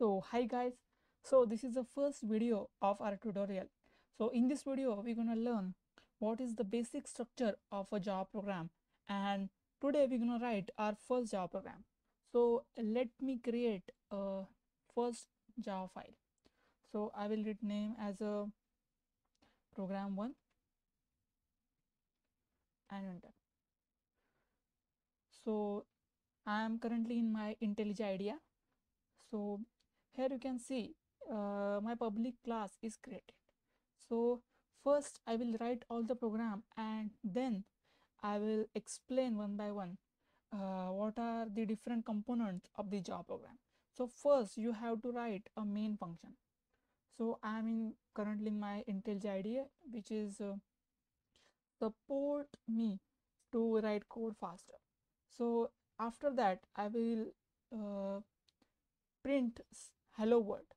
So hi guys, so this is the first video of our tutorial. So in this video we're gonna learn what is the basic structure of a Java program, and today we're gonna write our first Java program. So let me create a first Java file. So I will read name as a program1 and enter. So I am currently in my IntelliJ IDEA. So here you can see my public class is created. So first I will write all the program and then I will explain one by one what are the different components of the Java program. So first you have to write a main function. So I am in currently in my IntelliJ IDEA, which is support me to write code faster. So after that I will uh, print hello world.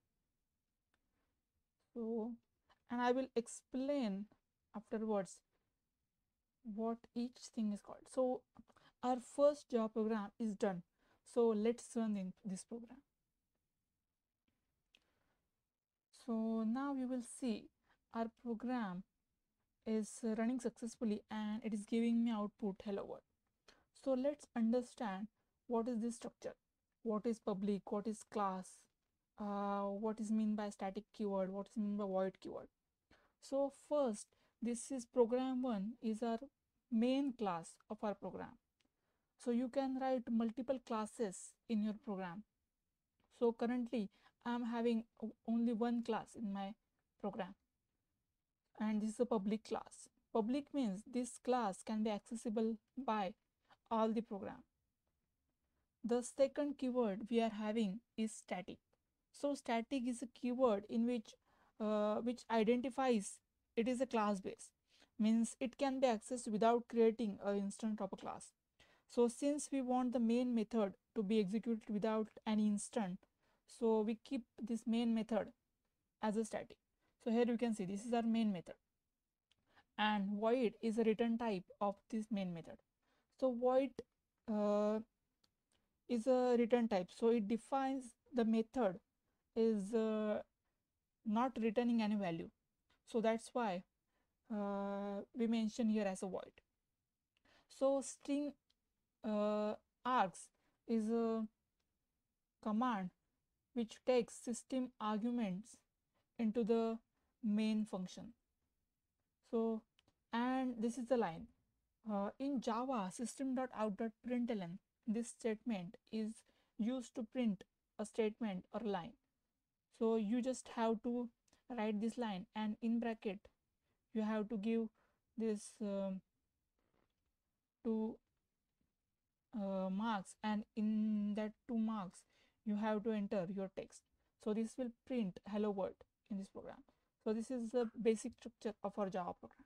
So and I will explain afterwards what each thing is called. So our first Java program is done. So let's run in this program. So now you will see our program is running successfully and it is giving me output hello world. So let's understand what is this structure, what is public, what is class, what is mean by static keyword, what is mean by void keyword. So first, this is program1 is our main class of our program. So you can write multiple classes in your program. So currently I am having only one class in my program, and this is a public class. Public means this class can be accessible by all the program. The second keyword we are having is static. So static is a keyword in which identifies it is a class base, means it can be accessed without creating an instance of a class. So since we want the main method to be executed without any instant, so we keep this main method as a static. So here you can see this is our main method, and void is a return type of this main method. So void uh, is a return type, so it defines the method is not returning any value. So that's why we mention here as a void. So string uh, args is a command which takes system arguments into the main function. So and this is the line in Java system.out.println. This statement is used to print a statement or line. So you just have to write this line, and in bracket you have to give this two marks, and in that 2 marks you have to enter your text. So this will print hello world in this program. So this is the basic structure of our Java program.